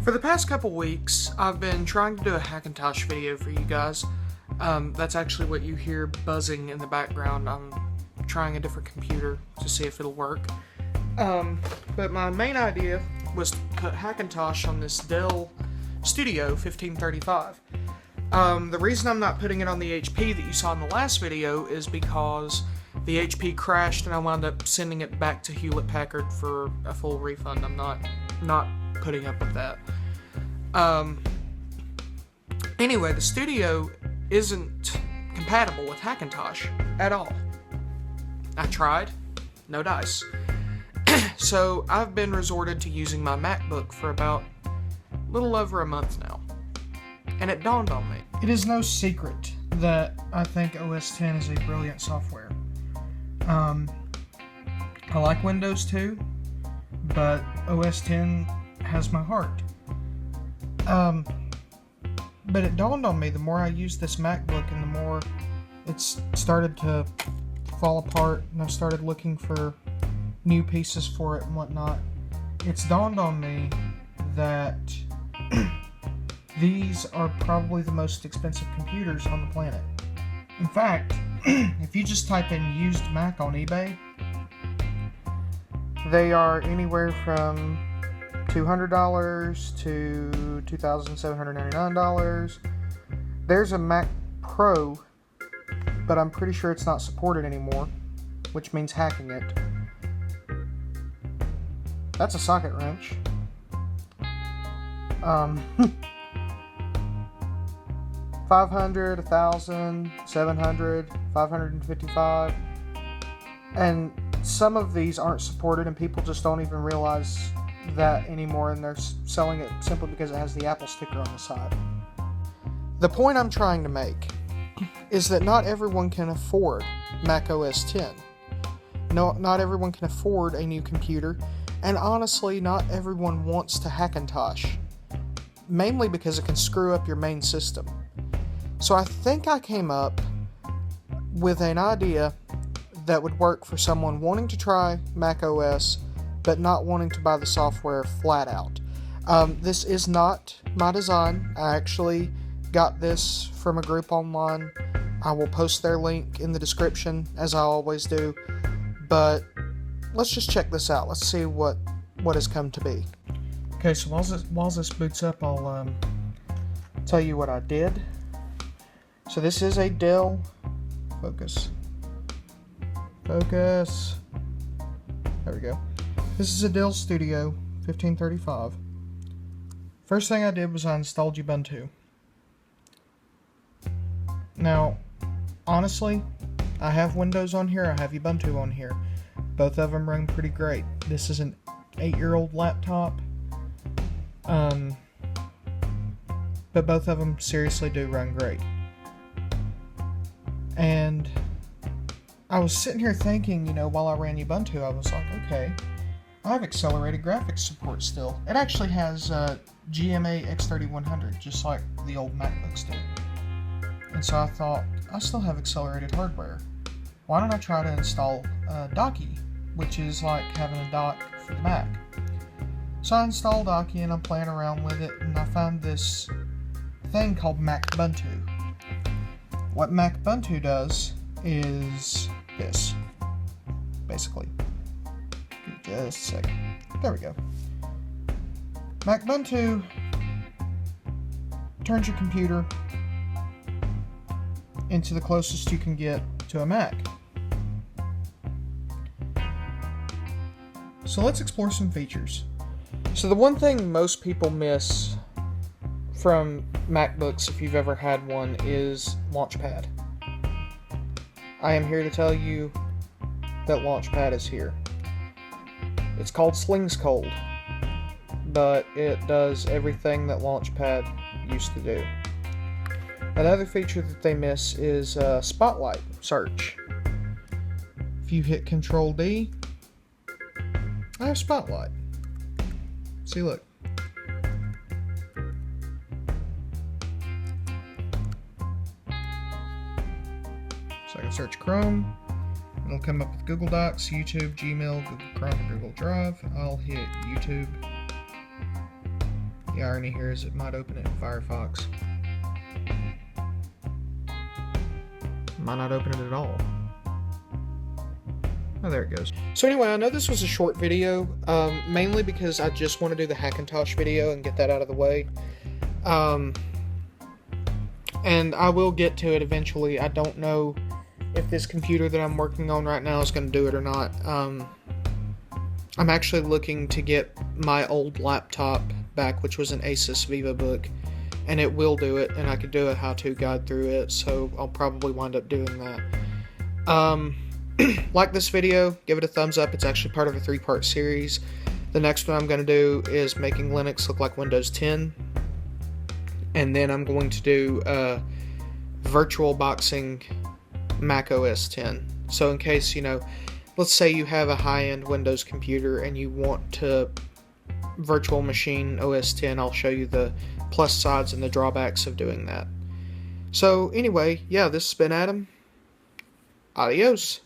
For the past couple weeks, I've been trying to do a Hackintosh video for you guys. That's actually what you hear buzzing in the background. I'm trying a different computer to see if it'll work. But my main idea was to put Hackintosh on this Dell Studio 1535. The reason I'm not putting it on the HP that you saw in the last video is because the HP crashed and I wound up sending it back to Hewlett-Packard for a full refund. I'm not putting up with that. Anyway, the Studio isn't compatible with Hackintosh at all. I tried, no dice. So I've been resorted to using my MacBook for about a little over a month now. And it dawned on me. It is no secret that I think OS X is a brilliant software. I like Windows 2, but OS X has my heart. But it dawned on me the more I used this MacBook and the more it's started to fall apart and I started looking for new pieces for it and whatnot, it's dawned on me that these are probably the most expensive computers on the planet. In fact, if you just type in used Mac on eBay, they are anywhere from $200 to $2,799. There's a Mac Pro, but I'm pretty sure it's not supported anymore, which means hacking it. That's a socket wrench. 500, 1,000, 700, 555, and some of these aren't supported and people just don't even realize that anymore, and they're selling it simply because it has the Apple sticker on the side. The point I'm trying to make is that not everyone can afford Mac OS X. No, not everyone can afford a new computer, and honestly, not everyone wants to Hackintosh, mainly because it can screw up your main system. So I think I came up with an idea that would work for someone wanting to try Mac OS, but not wanting to buy the software flat out. This is not my design. I actually got this from a group online. I will post their link in the description, as I always do. But let's just check this out. Let's see what has come to be. Okay, so while this boots up, I'll tell you what I did. So this is a Dell, focus, there we go. This is a Dell Studio 1535. First thing I did was I installed Ubuntu. Now, honestly, I have Windows on here, I have Ubuntu on here. Both of them run pretty great. This is an 8-year-old laptop, but both of them seriously do run great. And I was sitting here thinking, while I ran Ubuntu, I was like, okay, I have accelerated graphics support still. It actually has GMA X3100, just like the old MacBooks do. And so I thought, I still have accelerated hardware. Why don't I try to install Docky, which is like having a dock for the Mac. So I installed Docky and I'm playing around with it, and I found this thing called Macbuntu. What Macbuntu does is this, basically. Give me just a second. There we go. Macbuntu turns your computer into the closest you can get to a Mac. So let's explore some features. So the one thing most people miss from MacBooks, if you've ever had one, is Launchpad. I am here to tell you that Launchpad is here. It's called Slings Cold, but it does everything that Launchpad used to do. Another feature that they miss is Spotlight search. If you hit Control D, I have Spotlight. See, look. So I can search Chrome, and it'll come up with Google Docs, YouTube, Gmail, Google Chrome, or Google Drive. I'll hit YouTube. The irony here is it might open it in Firefox. Might not open it at all. Oh, there it goes. So anyway, I know this was a short video, mainly because I just want to do the Hackintosh video and get that out of the way. And I will get to it eventually. I don't know if this computer that I'm working on right now is going to do it or not. I'm actually looking to get my old laptop back, which was an Asus VivaBook, and it will do it, and I could do a how-to guide through it, so I'll probably wind up doing that. Like this video, give it a thumbs up. It's actually part of a 3-part series. The next one I'm going to do is making Linux look like Windows 10, and then I'm going to do virtual boxing Mac OS 10. So in case, let's say you have a high-end Windows computer and you want to virtual machine OS 10, I'll show you the plus sides and the drawbacks of doing that. So anyway, yeah, this has been Adam. Adios.